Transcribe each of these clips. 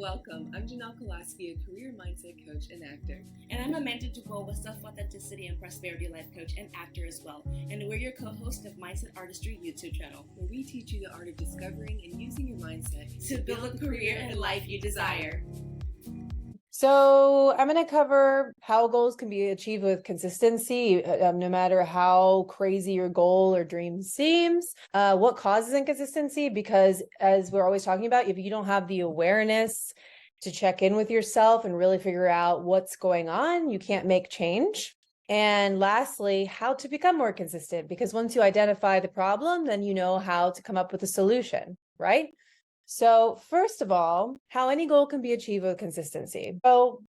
Welcome. I'm Janelle Kolaski, a career mindset coach and actor. And I'm Amanda Dubois, a self-authenticity and prosperity life coach and actor as well. And we're your co-host of Mindset Artistry YouTube channel, where we teach you the art of discovering and using your mindset to build a career and life you desire. So I'm going to cover how goals can be achieved with consistency, no matter how crazy your goal or dream seems. What causes inconsistency? Because as we're always talking about, if you don't have the awareness to check in with yourself and really figure out what's going on, you can't make change. And lastly, how to become more consistent, because once you identify the problem, then you know how to come up with a solution, right? So first of all, how any goal can be achieved with consistency. So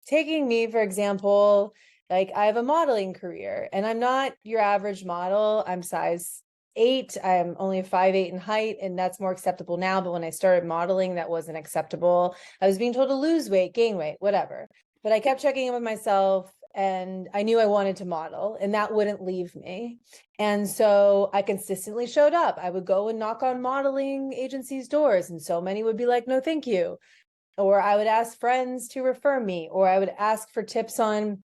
taking me, for example, like I have a modeling career and I'm not your average model. I'm size 8. I'm only 5'8" in height, and that's more acceptable now. But when I started modeling, that wasn't acceptable. I was being told to lose weight, gain weight, whatever. But I kept checking in with myself, and I knew I wanted to model, and that wouldn't leave me. And so I consistently showed up. I would go and knock on modeling agencies' doors, and so many would be like, no, thank you. Or I would ask friends to refer me, or I would ask for tips on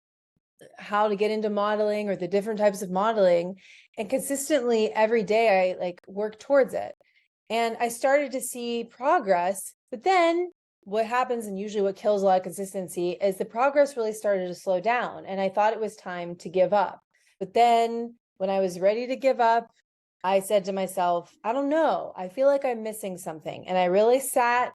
how to get into modeling or the different types of modeling. And consistently every day I worked towards it. And I started to see progress, but then what happens, and usually what kills a lot of consistency, is the progress really started to slow down. And I thought it was time to give up. But then when I was ready to give up, I said to myself, I don't know, I feel like I'm missing something. And I really sat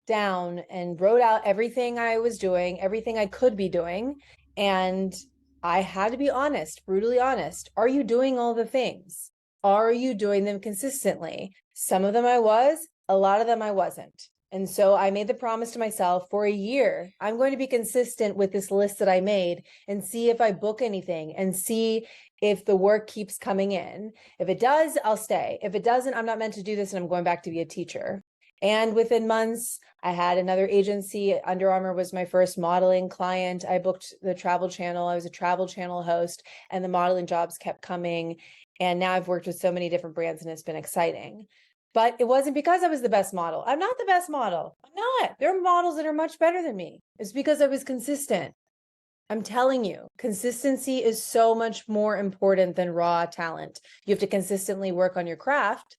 down and wrote out everything I was doing, everything I could be doing. And I had to be honest, brutally honest. Are you doing all the things? Are you doing them consistently? Some of them I was, a lot of them I wasn't. And so I made the promise to myself, for a year, I'm going to be consistent with this list that I made and see if I book anything and see if the work keeps coming in. If it does, I'll stay. If it doesn't, I'm not meant to do this and I'm going back to be a teacher. And within months, I had another agency. Under Armour was my first modeling client. I booked the Travel Channel. I was a Travel Channel host, and the modeling jobs kept coming. And now I've worked with so many different brands, and it's been exciting. But it wasn't because I was the best model. I'm not the best model. I'm not. There are models that are much better than me. It's because I was consistent. I'm telling you, consistency is so much more important than raw talent. You have to consistently work on your craft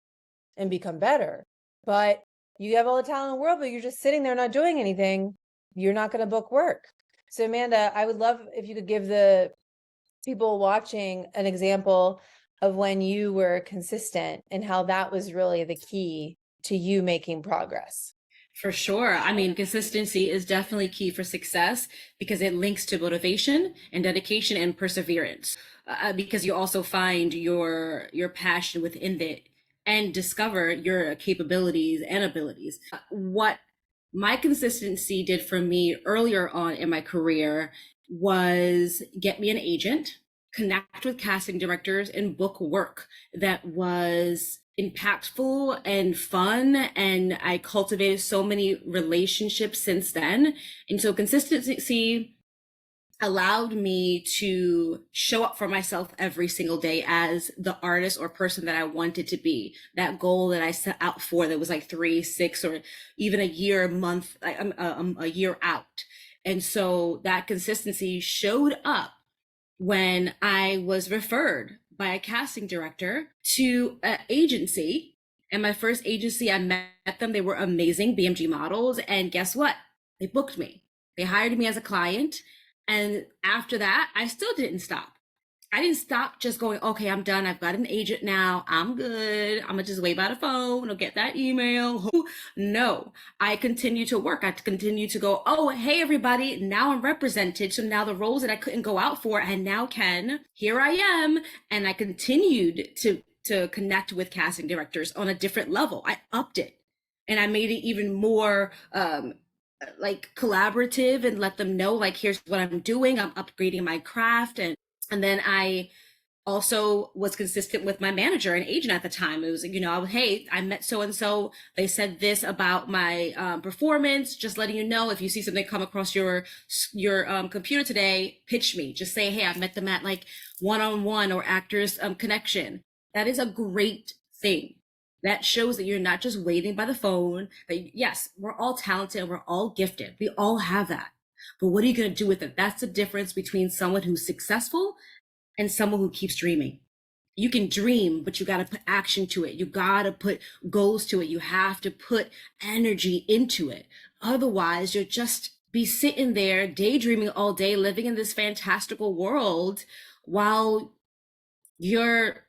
and become better. But you have all the talent in the world, but you're just sitting there not doing anything, you're not going to book work. So Amanda, I would love if you could give the people watching an example of when you were consistent and how that was really the key to you making progress. For sure. I mean, consistency is definitely key for success because it links to motivation and dedication and perseverance. Because you also find your passion within it and discover your capabilities and abilities. What my consistency did for me earlier on in my career was get me an agent, connect with casting directors, and book work that was impactful and fun. And I cultivated so many relationships since then. And so consistency allowed me to show up for myself every single day as the artist or person that I wanted to be. That goal that I set out for that was like 3, 6, or even a year, month, a year out. And so that consistency showed up when I was referred by a casting director to an agency. And my first agency, I met them. They were amazing, BMG models. And guess what? They booked me. They hired me as a client. And after that, I still didn't stop. I didn't stop just going, okay, I'm done. I've got an agent now. I'm good. I'm going to just wait by the phone or get that email. No, I continue to work. I continue to go, oh, hey, everybody. Now I'm represented. So now the roles that I couldn't go out for, I now can. Here I am. And I continued to connect with casting directors on a different level. I upped it and I made it even more collaborative and let them know, here's what I'm doing. I'm upgrading my craft. And then I also was consistent with my manager and agent at the time. It was, hey, I met so-and-so. They said this about my performance. Just letting you know, if you see something come across your computer today, pitch me. Just say, hey, I met them at one-on-one or Actors Connection. That is a great thing. That shows that you're not just waiting by the phone. That yes, we're all talented and we're all gifted. We all have that. But what are you going to do with it? That's the difference between someone who's successful and someone who keeps dreaming. You can dream, but you got to put action to it. You got to put goals to it. You have to put energy into it. Otherwise, you'll just be sitting there daydreaming all day, living in this fantastical world while you're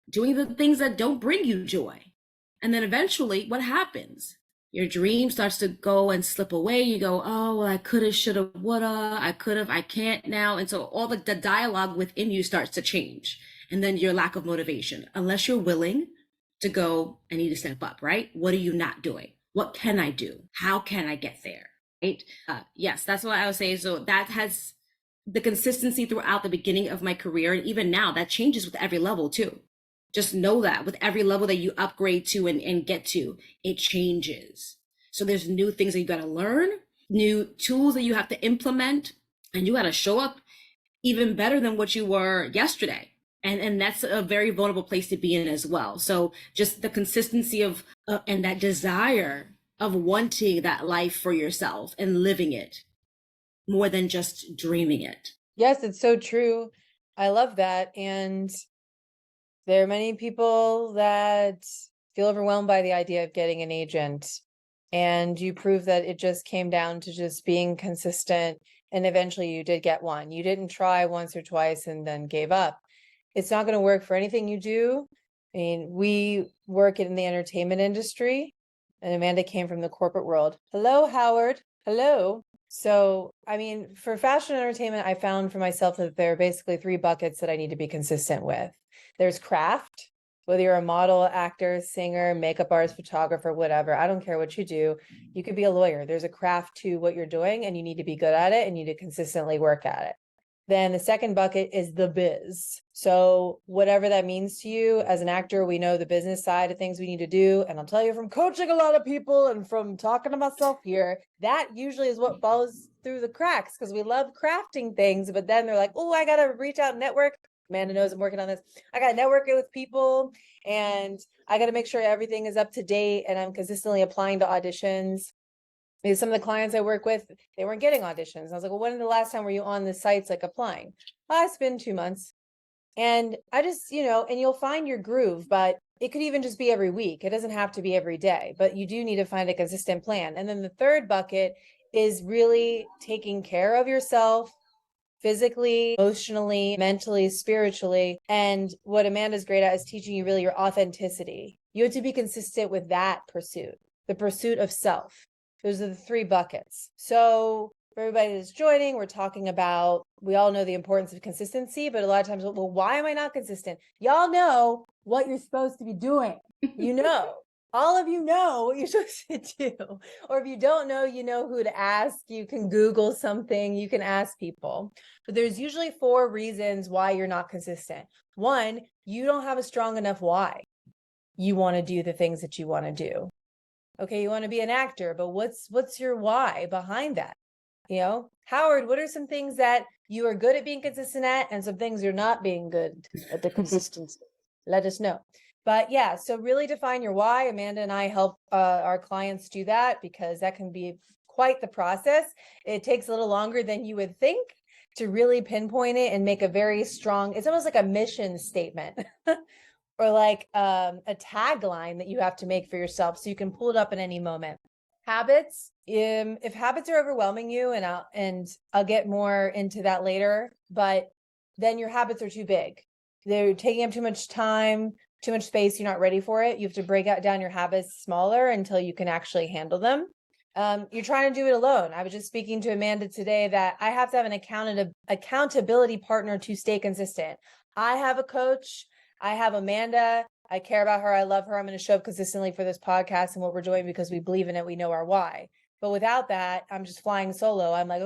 doing the things that don't bring you joy. And then eventually, what happens? Your dream starts to go and slip away. You go, oh, well, I coulda, shoulda, woulda, I could have, I can't now. And so all the dialogue within you starts to change. And then your lack of motivation, unless you're willing to go, I need to step up, right? What are you not doing? What can I do? How can I get there? Right? Yes, that's what I would say. So that has the consistency throughout the beginning of my career. And even now, that changes with every level too. Just know that with every level that you upgrade to and get to, it changes. So there's new things that you got to learn, new tools that you have to implement, and you got to show up even better than what you were yesterday. And that's a very vulnerable place to be in as well. So just the consistency of and that desire of wanting that life for yourself and living it more than just dreaming it. Yes, it's so true. I love that. And there are many people that feel overwhelmed by the idea of getting an agent. And you prove that it just came down to just being consistent. And eventually you did get one. You didn't try once or twice and then gave up. It's not going to work for anything you do. I mean, we work in the entertainment industry, and Amanda came from the corporate world. Hello, Howard. Hello. So, I mean, for fashion entertainment, I found for myself that there are basically 3 buckets that I need to be consistent with. There's craft, whether you're a model, actor, singer, makeup artist, photographer, whatever. I don't care what you do. You could be a lawyer. There's a craft to what you're doing, and you need to be good at it, and you need to consistently work at it. Then the second bucket is the biz. So whatever that means to you as an actor, we know the business side of things we need to do. And I'll tell you from coaching a lot of people and from talking to myself here, that usually is what falls through the cracks because we love crafting things. But then they're like, oh, I got to reach out and network. Amanda knows I'm working on this. I got to network it with people and I got to make sure everything is up to date and I'm consistently applying to auditions. Because some of the clients I work with, they weren't getting auditions. I was like, well, when the last time were you on the sites like applying? Well, it's been 2 months. And I just, and you'll find your groove, but it could even just be every week. It doesn't have to be every day, but you do need to find a consistent plan. And then the third bucket is really taking care of yourself physically, emotionally, mentally, spiritually. And what Amanda's great at is teaching you really your authenticity. You have to be consistent with that pursuit, the pursuit of self. Those are the 3 buckets. So for everybody that's joining, we're talking about, we all know the importance of consistency, but a lot of times, well, why am I not consistent? Y'all know what you're supposed to be doing. All of you know what you're supposed to do. Or if you don't know, you know who to ask. You can Google something, you can ask people. But there's usually 4 reasons why you're not consistent. 1, you don't have a strong enough why you want to do the things that you want to do. Okay, you want to be an actor, but what's your why behind that? Howard, what are some things that you are good at being consistent at and some things you're not being good at the consistency? Let us know. But yeah, so really define your why. Amanda and I help our clients do that because that can be quite the process. It takes a little longer than you would think to really pinpoint it and make a very strong, it's almost like a mission statement. Or like a tagline that you have to make for yourself so you can pull it up at any moment. Habits, if habits are overwhelming you, and I'll get more into that later, but then your habits are too big. They're taking up too much time, too much space. You're not ready for it. You have to break down your habits smaller until you can actually handle them. You're trying to do it alone. I was just speaking to Amanda today that I have to have an accountability partner to stay consistent. I have a coach. I have Amanda. I care about her. I love her. I'm going to show up consistently for this podcast and what we're doing because we believe in it. We know our why. But without that, I'm just flying solo. I'm like,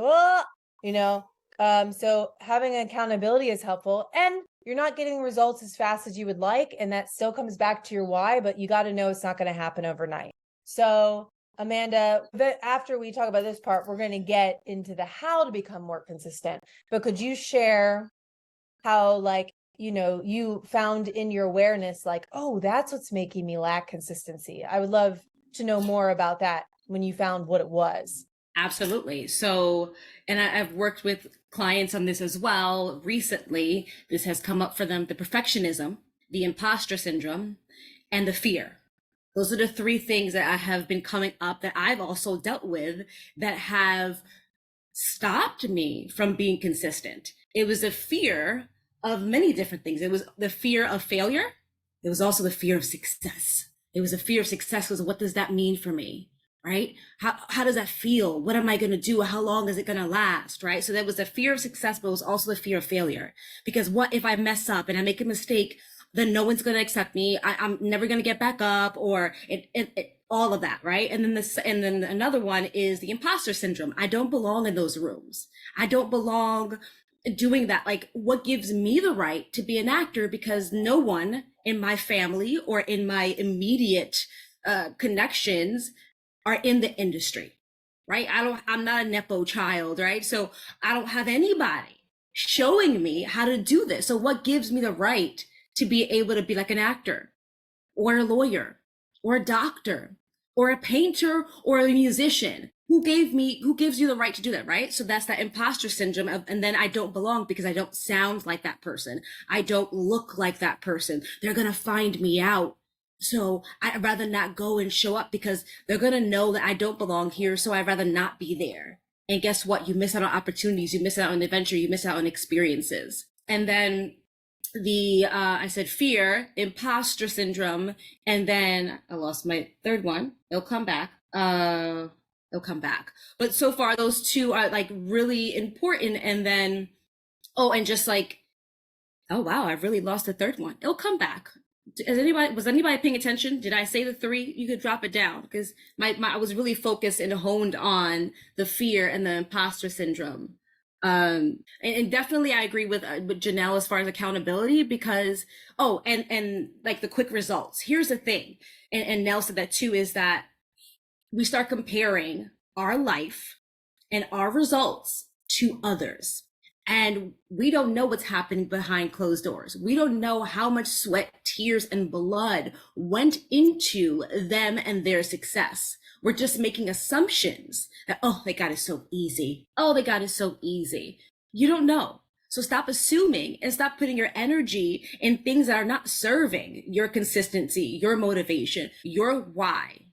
so having accountability is helpful. And you're not getting results as fast as you would like. And that still comes back to your why, but you got to know it's not going to happen overnight. So Amanda, after we talk about this part, we're going to get into the how to become more consistent. But could you share how, you found in your awareness, like, oh, that's what's making me lack consistency? I would love to know more about that when you found what it was. Absolutely. So, and I've worked with clients on this as well recently. This has come up for them: the perfectionism, the imposter syndrome, and the fear. Those are the three things that I have been coming up that I've also dealt with that have stopped me from being consistent. It was a fear of many different things. It was the fear of failure. It was also the fear of success. It was a fear of success because what does that mean for me? Right? How does that feel? What am I going to do? How long is it going to last? Right? So there was the fear of success, but it was also the fear of failure. Because what if I mess up and I make a mistake? Then no one's going to accept me. I'm never going to get back up, or all of that, right? And then another one is the imposter syndrome. I don't belong in those rooms. I don't belong doing that. Like, what gives me the right to be an actor? Because no one in my family or in my immediate connections are in the industry, right? I'm not a Nepo child, right? So I don't have anybody showing me how to do this. So what gives me the right to be able to be like an actor or a lawyer or a doctor or a painter or a musician? Who gives you the right to do that, right? So that's that imposter syndrome and then I don't belong because I don't sound like that person. I don't look like that person. They're going to find me out. So I'd rather not go and show up because they're going to know that I don't belong here. So I'd rather not be there. And guess what? You miss out on opportunities. You miss out on adventure. You miss out on experiences. And then I said fear, imposter syndrome, and then I lost my third one. It'll come back. It'll come back. But so far, those two are like really important. And then, and just like, oh wow, I've really lost the third one. It'll come back. Was anybody paying attention? Did I say the three? You could drop it down because I was really focused and honed on the fear and the imposter syndrome. And definitely I agree with Janelle as far as accountability because, and like the quick results. Here's the thing. And Nell said that too, is that we start comparing our life and our results to others. And we don't know what's happening behind closed doors. We don't know how much sweat, tears, and blood went into them and their success. We're just making assumptions that, oh, they got it so easy. Oh, they got it so easy. You don't know. So stop assuming and stop putting your energy in things that are not serving your consistency, your motivation, your why.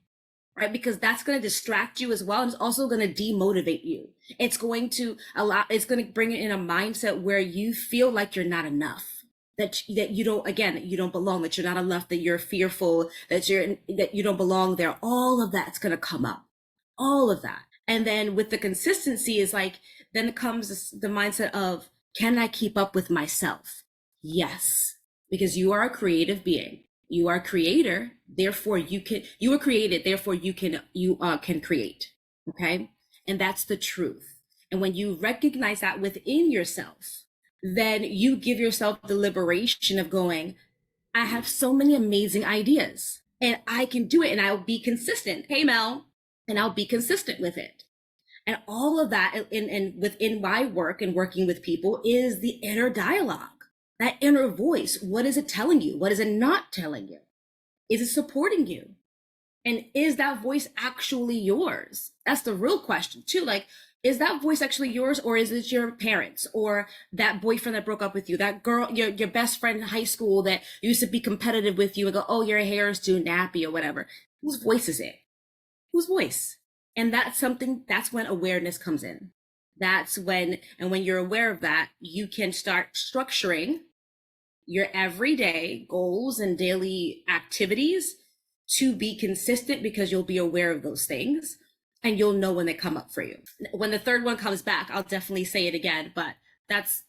Right? Because that's going to distract you as well. And it's also going to demotivate you. It's going to bring it in a mindset where you feel like you're not enough, that you don't belong, that you're not enough, that you're fearful, that you don't belong there. All of that's going to come up, all of that. And then with the consistency is like, then comes the mindset of, can I keep up with myself? Yes, because you are a creative being. You are a creator, therefore you were created, therefore you can create. Okay. And that's the truth. And when you recognize that within yourself, then you give yourself the liberation of going, I have so many amazing ideas and I can do it and I'll be consistent. Hey, Mel, and I'll be consistent with it. And all of that within my work and working with people is the inner dialogue. That inner voice, what is it telling you? What is it not telling you? Is it supporting you? And is that voice actually yours? That's the real question too. Like, is that voice actually yours, or is it your parents, or that boyfriend that broke up with you, that girl, your best friend in high school that used to be competitive with you and go, oh, your hair is too nappy or whatever? Whose voice is it? Whose voice? And that's when awareness comes in. That's when you're aware of that, you can start structuring your everyday goals and daily activities to be consistent, because you'll be aware of those things and you'll know when they come up for you. When the third one comes back, I'll definitely say it again, but that's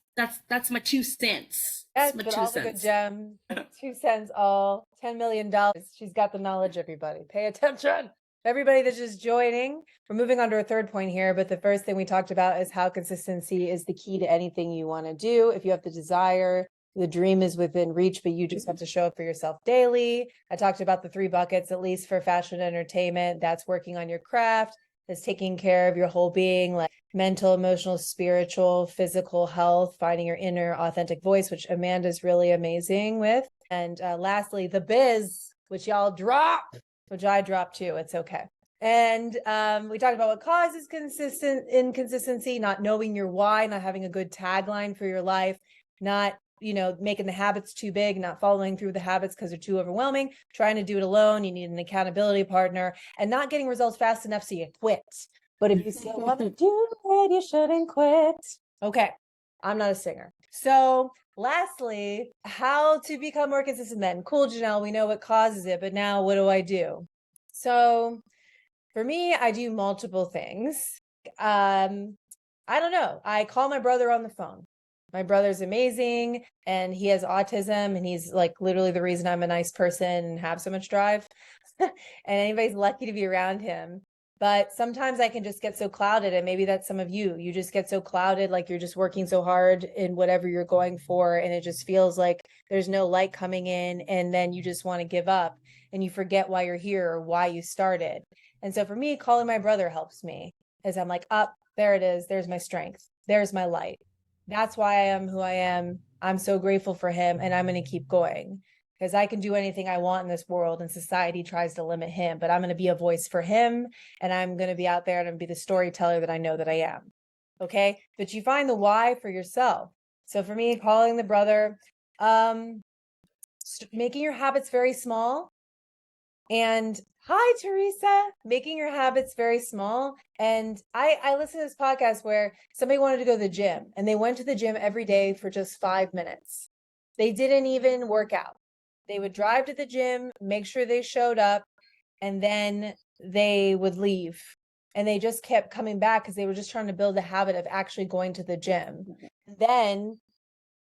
my 2 cents. Yes, my but 2 all cents. the good gems, 2 cents, all $10 million. She's got the knowledge, everybody. Pay attention. Everybody that's just joining, we're moving on to our third point here, but the first thing we talked about is how consistency is the key to anything you want to do. If you have the desire, the dream is within reach, but you just have to show up for yourself daily. I talked about the 3 buckets, at least for fashion and entertainment. That's working on your craft, is taking care of your whole being, like mental, emotional, spiritual, physical health, finding your inner authentic voice, which Amanda's really amazing with. And lastly, the biz, which y'all drop, which I drop too. It's okay. And we talked about what causes inconsistency, not knowing your why, not having a good tagline for your life, not making the habits too big, not following through the habits because they're too overwhelming, trying to do it alone. You need an accountability partner, and not getting results fast enough so you quit. But if you still want to do it, you shouldn't quit. Okay, I'm not a singer. So lastly, how to become more consistent then. Cool, Janelle, we know what causes it, but now what do I do? So for me, I do multiple things. I don't know. I call my brother on the phone. My brother's amazing and he has autism, and he's like literally the reason I'm a nice person and have so much drive. And anybody's lucky to be around him. But sometimes I can just get so clouded, and maybe that's some of you. You just get so clouded, like you're just working so hard in whatever you're going for, and it just feels like there's no light coming in, and then you just want to give up and you forget why you're here or why you started. And so for me, calling my brother helps me, as I'm like, up, there it is. There's my strength. There's my light. That's why I am who I am. I'm so grateful for him, and I'm going to keep going because I can do anything I want in this world, and society tries to limit him, but I'm going to be a voice for him, and I'm going to be out there and I'm going to be the storyteller that I know that I am. Okay. But you find the why for yourself. So for me, calling the brother, making your habits very small. And hi, Teresa, making your habits very small. And I listened to this podcast where somebody wanted to go to the gym, and they went to the gym every day for just 5 minutes. They didn't even work out. They would drive to the gym, make sure they showed up, and then they would leave. And they just kept coming back because they were just trying to build a habit of actually going to the gym. Then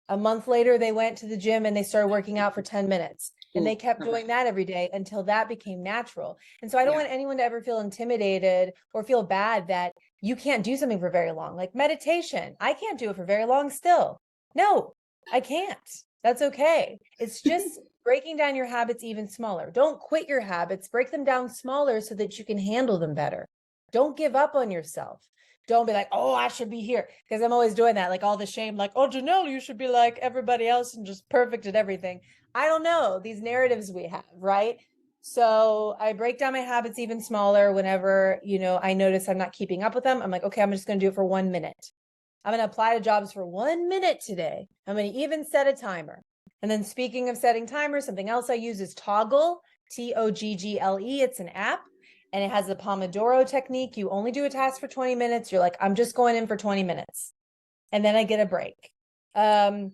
a month later, they went to the gym and they started working out for 10 minutes. And they kept doing that every day until that became natural. And so I don't want anyone to ever feel intimidated or feel bad that you can't do something for very long. Like meditation, I can't do it for very long still. No, I can't. That's okay. It's just breaking down your habits even smaller. Don't quit your habits, break them down smaller so that you can handle them better. Don't give up on yourself. Don't be like, oh, I should be here. Because I'm always doing that, like all the shame, like, oh, Janelle, you should be like everybody else and just perfect at everything. I don't know, these narratives we have, right? So I break down my habits even smaller whenever, I notice I'm not keeping up with them. I'm like, okay, I'm just going to do it for 1 minute. I'm going to apply to jobs for 1 minute today. I'm going to even set a timer. And then speaking of setting timers, something else I use is Toggle, Toggle. It's an app. And it has the Pomodoro technique. You only do a task for 20 minutes. You're like, I'm just going in for 20 minutes. And then I get a break. And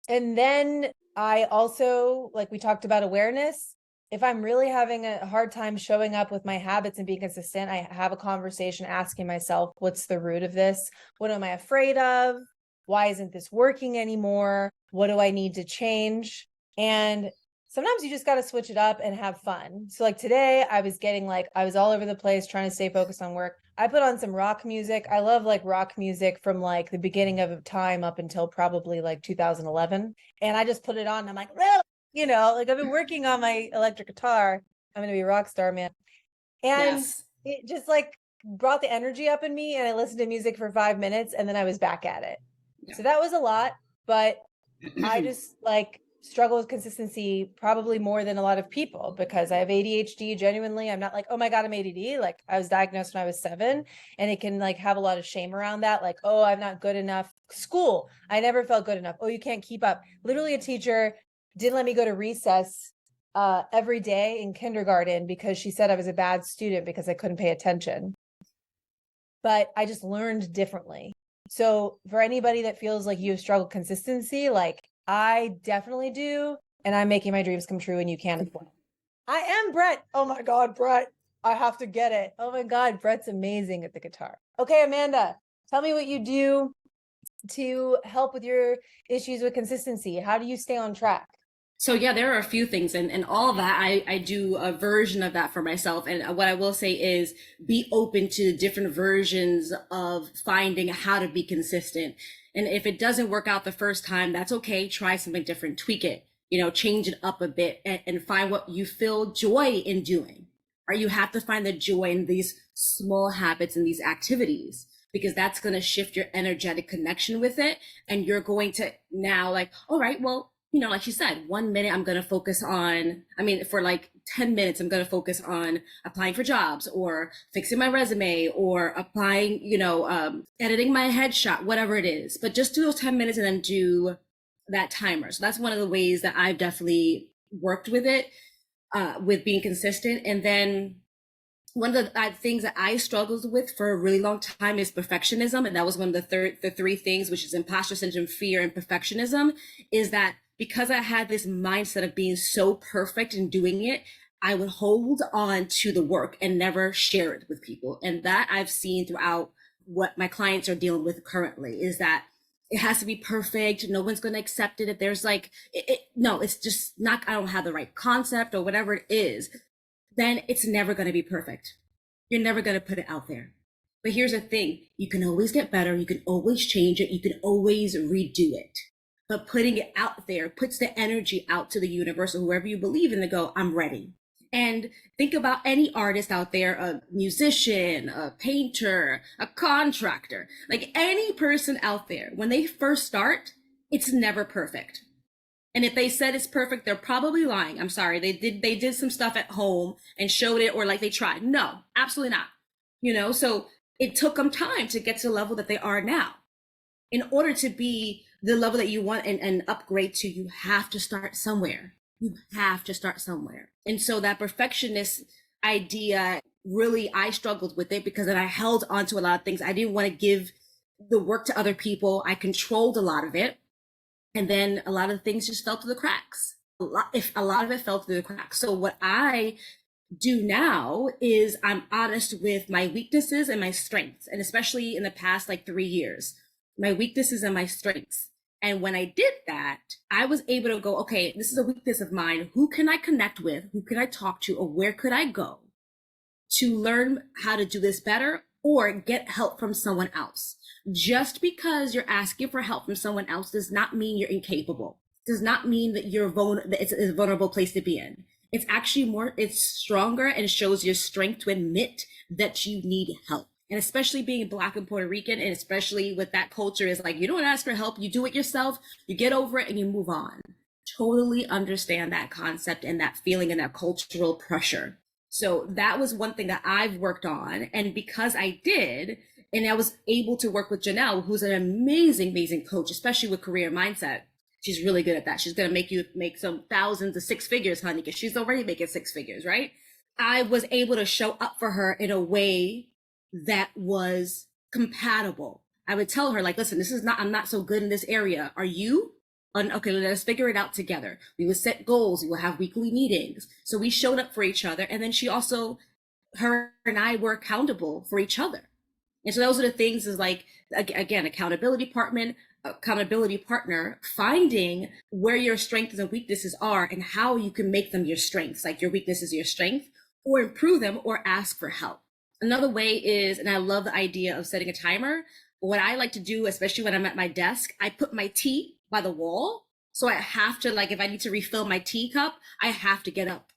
then I also, like we talked about awareness, if I'm really having a hard time showing up with my habits and being consistent, I have a conversation asking myself, what's the root of this? What am I afraid of? Why isn't this working anymore? What do I need to change? And sometimes you just got to switch it up and have fun. So like today I was all over the place trying to stay focused on work. I put on some rock music. I love like rock music from like the beginning of time up until probably like 2011. And I just put it on and I'm like, well, like I've been working on my electric guitar. I'm going to be a rock star, man. And it just like brought the energy up in me, and I listened to music for 5 minutes and then I was back at it. Yeah. So that was a lot, but I just like struggle with consistency probably more than a lot of people because I have ADHD. Genuinely, I'm not like, oh my God, I'm ADD. Like I was diagnosed when I was 7, and it can like have a lot of shame around that. Like, oh, I'm not good enough. School, I never felt good enough. Oh, you can't keep up. Literally a teacher didn't let me go to recess every day in kindergarten because she said I was a bad student because I couldn't pay attention. But I just learned differently. So for anybody that feels like you've struggled consistency, like I definitely do. And I'm making my dreams come true, and you can as well. I am Brett. Oh my God, Brett. I have to get it. Oh my God, Brett's amazing at the guitar. Okay, Amanda, tell me what you do to help with your issues with consistency. How do you stay on track? So yeah, there are a few things, and all of that, I do a version of that for myself. And what I will say is be open to different versions of finding how to be consistent. And if it doesn't work out the first time, that's okay. Try something different, tweak it, change it up a bit, and find what you feel joy in doing. Right? You have to find the joy in these small habits in these activities, because that's going to shift your energetic connection with it. And you're going to now like, all right, well, like you said, 1 minute I'm going to focus on, for like 10 minutes, I'm going to focus on applying for jobs or fixing my resume or applying, editing my headshot, whatever it is. But just do those 10 minutes and then do that timer. So that's one of the ways that I've definitely worked with it, with being consistent. And then one of the things that I struggled with for a really long time is perfectionism. And that was one of the three things, which is imposter syndrome, fear, and perfectionism, is that because I had this mindset of being so perfect in doing it, I would hold on to the work and never share it with people. And that I've seen throughout what my clients are dealing with currently, is that it has to be perfect. No one's going to accept it. If there's like, no, it's just not, I don't have the right concept or whatever it is, then it's never going to be perfect. You're never going to put it out there. But here's the thing. You can always get better. You can always change it. You can always redo it. But putting it out there puts the energy out to the universe or whoever you believe in to go, I'm ready. And think about any artist out there, a musician, a painter, a contractor, like any person out there, when they first start, it's never perfect. And if they said it's perfect, they're probably lying. I'm sorry. They did some stuff at home and showed it, or like they tried. No, absolutely not. So it took them time to get to the level that they are now. In order to be the level that you want and upgrade to, you have to start somewhere. You have to start somewhere. And so that perfectionist idea, really, I struggled with it because then I held on to a lot of things. I didn't want to give the work to other people. I controlled a lot of it. And then a lot of things just fell through the cracks. A lot of it fell through the cracks. So what I do now is I'm honest with my weaknesses and my strengths. And especially in the past, like 3 years, my weaknesses and my strengths. And when I did that, I was able to go, okay, this is a weakness of mine. Who can I connect with? Who can I talk to? Or where could I go to learn how to do this better or get help from someone else? Just because you're asking for help from someone else does not mean you're incapable. Does not mean that that it's a vulnerable place to be in. It's actually it's stronger and shows your strength to admit that you need help. And especially being Black and Puerto Rican, and especially with that culture, is like, you don't ask for help, you do it yourself, you get over it and you move on. Totally understand that concept and that feeling and that cultural pressure. So that was one thing that I've worked on. And because I did, and I was able to work with Janelle, who's an amazing, amazing coach, especially with career mindset. She's really good at that. She's going to make you make some thousands of six figures, honey, because she's already making six figures, right? I was able to show up for her in a way that was compatible. I would tell her, like, listen, I'm not so good in this area. Are you? Okay, let us figure it out together. We would set goals. We would have weekly meetings. So we showed up for each other. And then her and I were accountable for each other. And so those are the things, is like, again, accountability partner, finding where your strengths and weaknesses are and how you can make them your strengths, like your weakness is your strength, or improve them or ask for help. Another way is, and I love the idea of setting a timer. What I like to do, especially when I'm at my desk, I put my tea by the wall. So I have to, like, if I need to refill my teacup, I have to get up.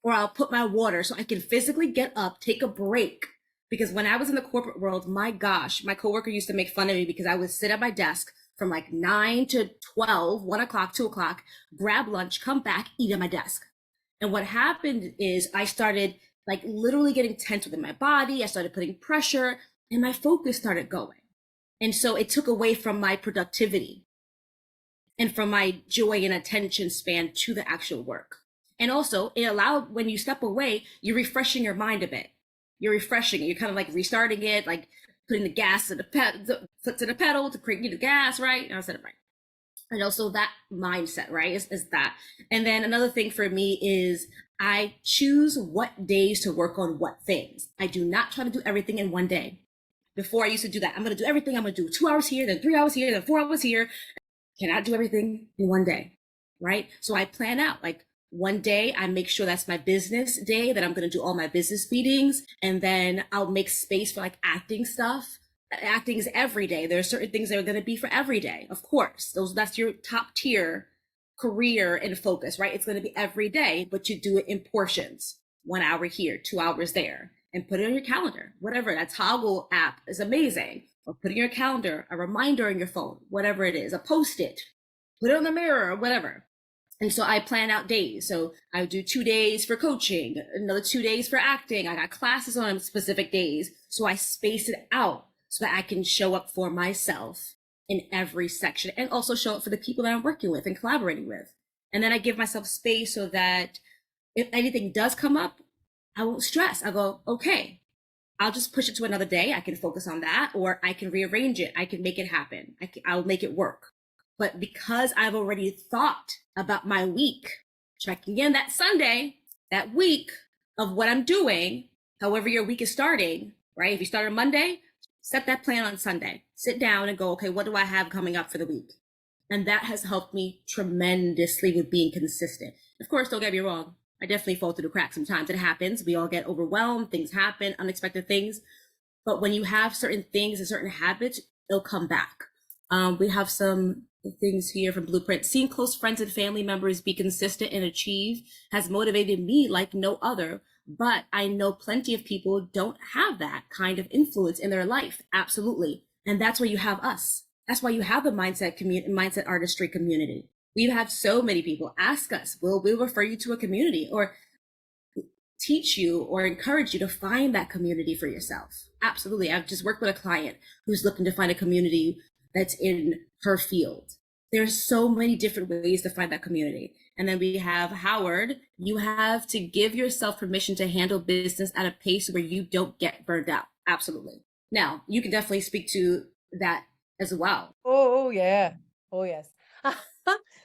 Or I'll put my water so I can physically get up, take a break. Because when I was in the corporate world, my gosh, my coworker used to make fun of me because I would sit at my desk from like 9 to 12, 1 o'clock, 2 o'clock, grab lunch, come back, eat at my desk. And what happened is I started like literally getting tense within my body. I started putting pressure and my focus started going. And so it took away from my productivity and from my joy and attention span to the actual work. And also it allowed, when you step away, you're refreshing your mind a bit. You're refreshing it. You're kind of like restarting it, like putting the gas to the foot to the pedal to create the gas, right? I said it right. And also that mindset, right, is that. And then another thing for me is I choose what days to work on what things. I do not try to do everything in one day. Before I used to do that. I'm going to do everything. I'm going to do 2 hours here, then 3 hours here, then 4 hours here. Cannot do everything in one day, right? So I plan out, like, one day I make sure that's my business day, that I'm going to do all my business meetings. And then I'll make space for like acting stuff. Acting is every day. There are certain things that are going to be for every day. Of course, that's your top tier career and focus, right? It's going to be every day, but you do it in portions. 1 hour here, 2 hours there. and put it on your calendar, whatever. That Toggle app is amazing. Or put in your calendar, a reminder on your phone, whatever it is, a Post-it, put it on the mirror or whatever. And so I plan out days. So I do 2 days for coaching, another 2 days for acting. I got classes on specific days. So I space it out so that I can show up for myself in every section and also show up for the people that I'm working with and collaborating with. And then I give myself space so that if anything does come up, I won't stress. I go, okay, I'll just push it to another day. I can focus on that, or I can rearrange it. I can make it happen. I'll make it work. But because I've already thought about my week, checking in that Sunday, that week of what I'm doing, however your week is starting, right? If you start on Monday, set that plan on Sunday. Sit down and go, okay, what do I have coming up for the week? And that has helped me tremendously with being consistent. Of course, don't get me wrong. I definitely fall through the cracks sometimes. It happens. We all get overwhelmed. Things happen, unexpected things. But when you have certain things and certain habits, it'll come back. We have some things here from Blueprint. Seeing close friends and family members be consistent and achieve has motivated me like no other. But I know plenty of people don't have that kind of influence in their life. Absolutely. And that's why you have us. That's why you have the mindset artistry community. We've had so many people ask us, we'll refer you to a community or teach you or encourage you to find that community for yourself. Absolutely. I've just worked with a client who's looking to find a community that's in her field. There's so many different ways to find that community. And then we have Howard. You have to give yourself permission to handle business at a pace where you don't get burned out. Absolutely. Now, you can definitely speak to that as well. Oh yeah. Oh yes.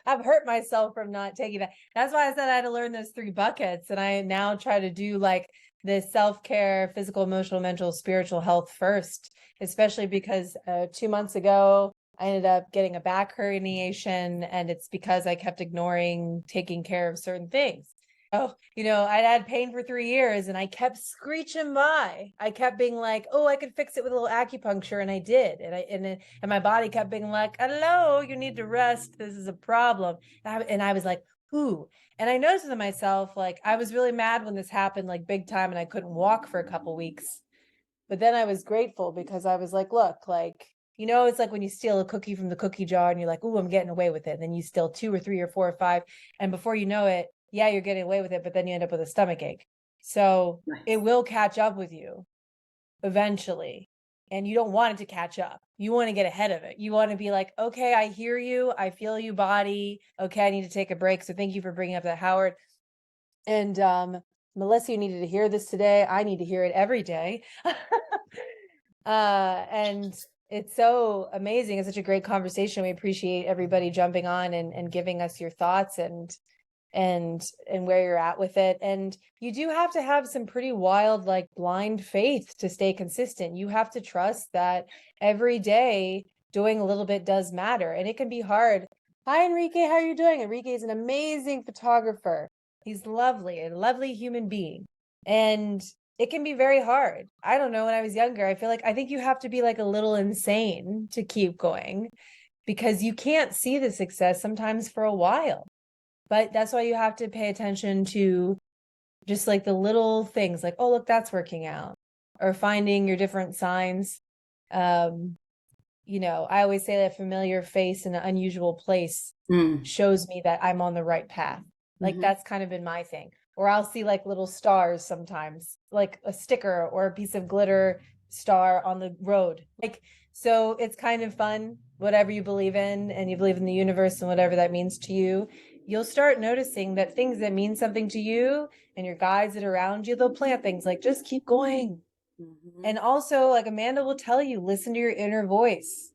I've hurt myself from not taking that. That's why I said I had to learn those 3 buckets. And I now try to do like the self-care, physical, emotional, mental, spiritual health first, especially because 2 months ago, I ended up getting a back herniation, and it's because I kept ignoring taking care of certain things. Oh, I'd had pain for 3 years and I kept screeching by. I kept being like, oh, I could fix it with a little acupuncture. And I did. And my body kept being like, hello, you need to rest. This is a problem. And I was like, ooh. And I noticed to myself, like, I was really mad when this happened, like big time, and I couldn't walk for a couple weeks. But then I was grateful because I was like, look, like, it's like when you steal a cookie from the cookie jar and you're like, ooh, I'm getting away with it. And then you steal 2 or 3 or 4 or 5. And before you know it, yeah, you're getting away with it, but then you end up with a stomach ache. So Nice. It will catch up with you eventually. And you don't want it to catch up. You want to get ahead of it. You want to be like, okay, I hear you. I feel you, body. Okay, I need to take a break. So thank you for bringing up that, Howard. And Melissa, you needed to hear this today. I need to hear it every day. And it's so amazing. It's such a great conversation. We appreciate everybody jumping on and giving us your thoughts and where you're at with it. And you do have to have some pretty wild, like blind faith to stay consistent. You have to trust that every day doing a little bit does matter. And it can be hard. Hi, Enrique. How are you doing? Enrique is an amazing photographer. He's lovely, a lovely human being. And it can be very hard. I don't know. When I was younger, I think you have to be like a little insane to keep going because you can't see the success sometimes for a while. But that's why you have to pay attention to just like the little things like, oh, look, that's working out, or finding your different signs. I always say that familiar face in an unusual place shows me that I'm on the right path. Like that's kind of been my thing. Or I'll see like little stars sometimes, like a sticker or a piece of glitter star on the road. Like, so it's kind of fun, whatever you believe in, and you believe in the universe and whatever that means to you. You'll start noticing that things that mean something to you and your guides that are around you, they'll plant things like, just keep going. And also, like Amanda will tell you, listen to your inner voice.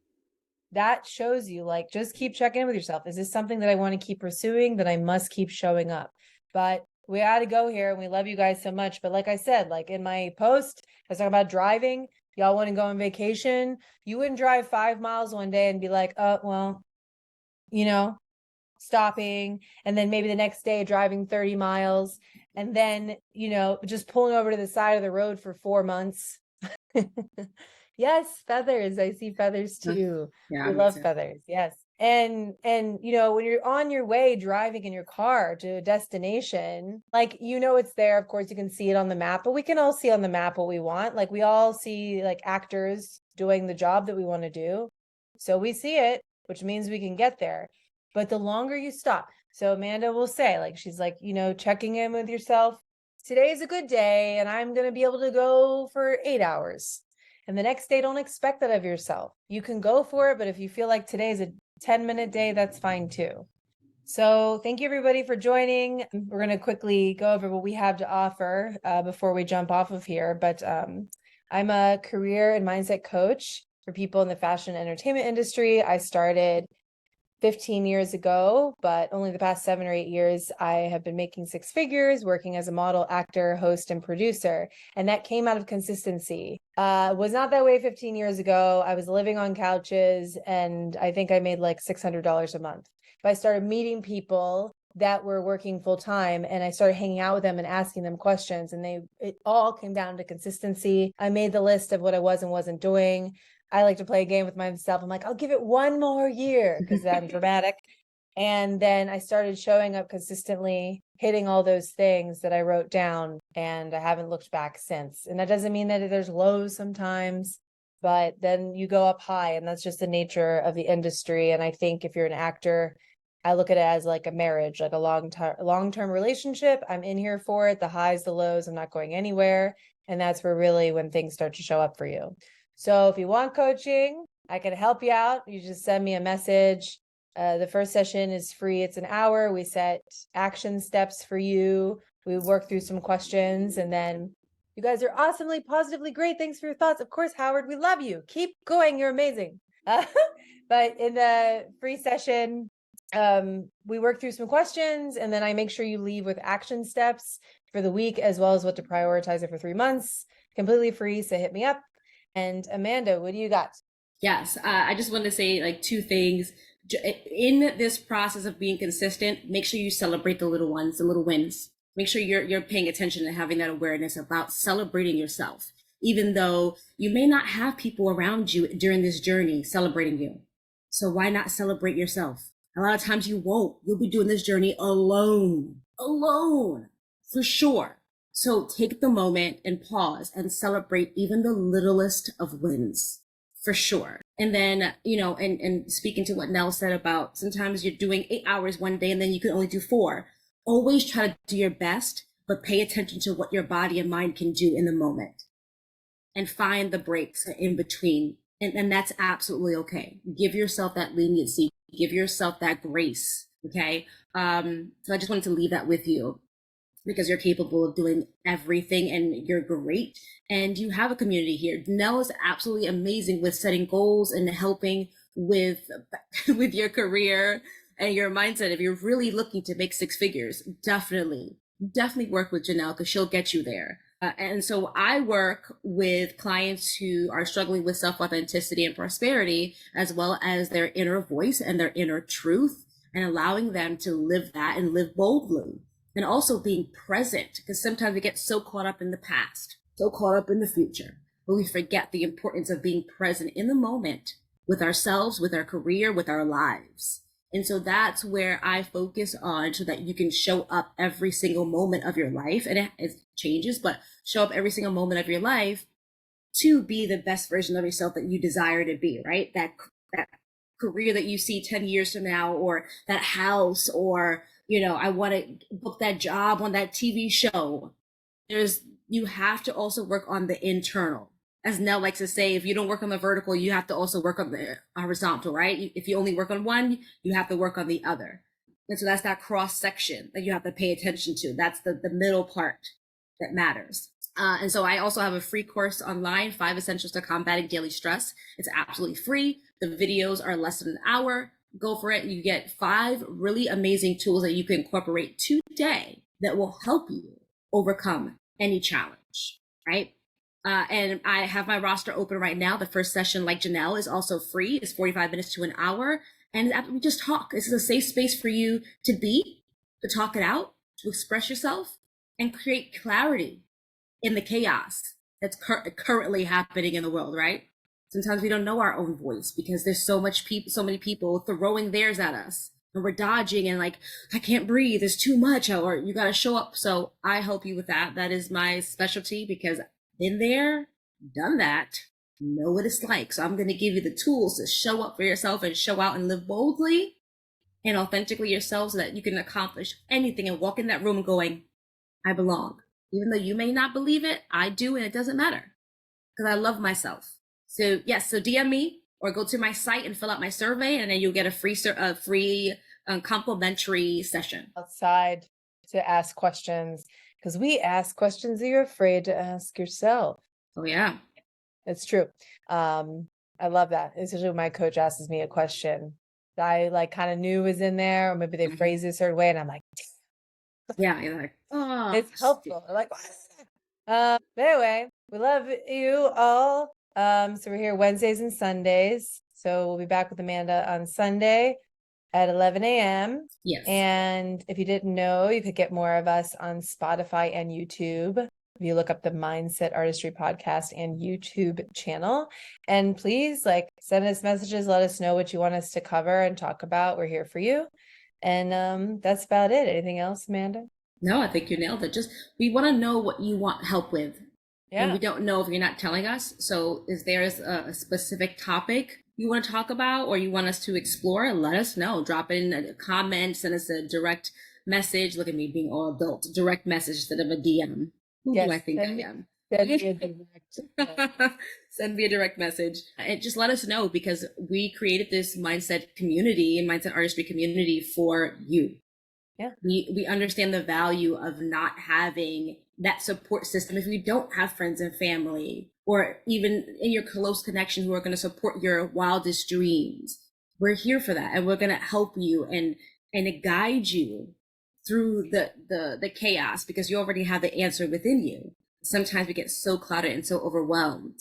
That shows you, like, just keep checking in with yourself. Is this something that I want to keep pursuing, that I must keep showing up? But we got to go here, and we love you guys so much. But like I said, like in my post, I was talking about driving. Y'all want to go on vacation? You wouldn't drive 5 miles one day and be like, oh, well, stopping, and then maybe the next day driving 30 miles, and then just pulling over to the side of the road for 4 months. Yes, feathers. I see feathers too. Yeah, we love feathers. Yes. And you know, when you're on your way driving in your car to a destination, like, you know, it's there. Of course, you can see it on the map, but we can all see on the map what we want. Like, we all see like actors doing the job that we want to do. So we see it, which means we can get there. But the longer you stop, so Amanda will say, like, she's like, you know, checking in with yourself. Today's a good day, and I'm going to be able to go for 8 hours. And the next day, don't expect that of yourself. You can go for it, but if you feel like today's a 10-minute day, that's fine too. So thank you everybody for joining. We're going to quickly go over what we have to offer before we jump off of here. But I'm a career and mindset coach for people in the fashion and entertainment industry. I started 15 years ago, but only the past 7 or 8 years, I have been making six figures, working as a model, actor, host, and producer. And that came out of consistency. Was not that way 15 years ago. I was living on couches, and I think I made like $600 a month. But I started meeting people that were working full time, and I started hanging out with them and asking them questions, and it all came down to consistency. I made the list of what I was and wasn't doing. I like to play a game with myself. I'm like, I'll give it one more year because I'm dramatic. And then I started showing up consistently, hitting all those things that I wrote down, and I haven't looked back since. And that doesn't mean that there's lows sometimes, but then you go up high, and that's just the nature of the industry. And I think if you're an actor, I look at it as like a marriage, like a long-term relationship. I'm in here for it, the highs, the lows, I'm not going anywhere. And that's where really when things start to show up for you. So if you want coaching, I can help you out. You just send me a message. The first session is free. It's an hour. We set action steps for you. We work through some questions, and then you guys are awesomely, positively great. Thanks for your thoughts. Of course, Howard, we love you. Keep going. You're amazing. But in the free session, we work through some questions, and then I make sure you leave with action steps for the week, as well as what to prioritize it for 3 months. Completely free. So hit me up. And Amanda, what do you got? Yes, I just wanted to say like two things. In this process of being consistent, make sure you celebrate the little ones, the little wins. Make sure you're paying attention and having that awareness about celebrating yourself, even though you may not have people around you during this journey celebrating you. So why not celebrate yourself? A lot of times you won't. You'll be doing this journey alone, for sure. So take the moment and pause and celebrate even the littlest of wins, for sure. And then, you know, and speaking to what Nell said about sometimes you're doing 8 hours one day and then you can only do 4. Always try to do your best, but pay attention to what your body and mind can do in the moment and find the breaks in between. And that's absolutely okay. Give yourself that leniency, give yourself that grace. Okay. So I just wanted to leave that with you, because you're capable of doing everything and you're great and you have a community here. Nell is absolutely amazing with setting goals and helping with your career and your mindset. If you're really looking to make 6 figures, definitely work with Janelle, because she'll get you there. And so I work with clients who are struggling with self-authenticity and prosperity, as well as their inner voice and their inner truth, and allowing them to live that and live boldly. And also being present, because sometimes we get so caught up in the past, so caught up in the future, but we forget the importance of being present in the moment with ourselves, with our career, with our lives. And so that's where I focus on, so that you can show up every single moment of your life. And it changes, but show up every single moment of your life to be the best version of yourself that you desire to be, right? That career that you see 10 years from now, or that house, or, you know, I want to book that job on that TV show. You have to also work on the internal. As Nell likes to say, if you don't work on the vertical, you have to also work on the horizontal, right? If you only work on one, you have to work on the other. And so that's that cross section that you have to pay attention to. That's the middle part that matters. And so I also have a free course online, 5 Essentials to Combating Daily Stress. It's absolutely free. The videos are less than an hour. Go for it. You get 5 really amazing tools that you can incorporate today that will help you overcome any challenge, right? And I have my roster open right now. The first session, like Janelle, is also free. It's 45 minutes to an hour. And we just talk. This is a safe space for you to be, to talk it out, to express yourself, and create clarity in the chaos that's currently happening in the world, right? Sometimes we don't know our own voice because there's so many people throwing theirs at us, and we're dodging and like, I can't breathe, there's too much, or you got to show up. So I help you with that. That is my specialty because I've been there, done that, know what it's like. So I'm going to give you the tools to show up for yourself and show out and live boldly and authentically yourself so that you can accomplish anything and walk in that room going, I belong. Even though you may not believe it, I do, and it doesn't matter because I love myself. So yes, so DM me or go to my site and fill out my survey, and then you'll get a free complimentary session. Outside to ask questions, because we ask questions that you're afraid to ask yourself. Oh yeah. It's true. I love that. Especially when my coach asks me a question that I like kind of knew was in there, or maybe they phrase it a certain way, and I'm like, yeah, you're like, oh, it's helpful. They're like, but anyway, we love you all. So we're here Wednesdays and Sundays. So we'll be back with Amanda on Sunday at 11 a.m. Yes. And if you didn't know, you could get more of us on Spotify and YouTube. If you look up the Mindset Artistry podcast and YouTube channel, and please send us messages, let us know what you want us to cover and talk about. We're here for you. And that's about it. Anything else, Amanda? No, I think you nailed it. Just, we want to know what you want help with. Yeah. And we don't know if you're not telling us. So if there's a specific topic you want to talk about or you want us to explore, let us know. Drop in a comment, send us a direct message. Look at me being all adult. Direct message instead of a DM. Who do I think I am? Send me a direct message. And just let us know, because we created this mindset community, mindset artistry community for you. Yeah. We understand the value of not having that support system if you don't have friends and family, or even in your close connection who are going to support your wildest dreams. We're here for that, and we're going to help you and guide you through the chaos, because you already have the answer within you. Sometimes we get so clouded and so overwhelmed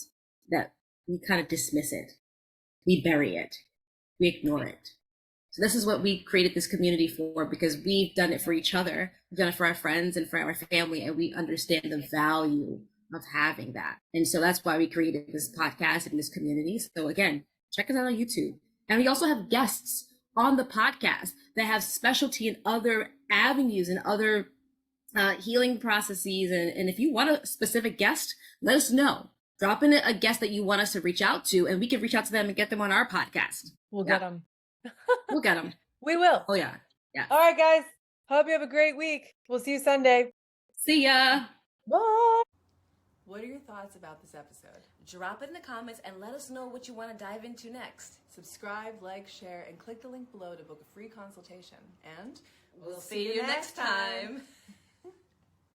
that we kind of dismiss it. We bury it. We ignore it. So this is what we created this community for, because we've done it for each other. We've done it for our friends and for our family, and we understand the value of having that. And so that's why we created this podcast and this community. So again, check us out on YouTube. And we also have guests on the podcast that have specialty in other avenues and other healing processes. And if you want a specific guest, let us know. Drop in a guest that you want us to reach out to, and we can reach out to them and get them on our podcast. We'll get them. We'll get them. We will. Oh yeah. Yeah. All right, guys. Hope you have a great week. We'll see you Sunday. See ya. Bye. What are your thoughts about this episode? Drop it in the comments and let us know what you want to dive into next. Subscribe, like, share, and click the link below to book a free consultation. And We'll see you next time.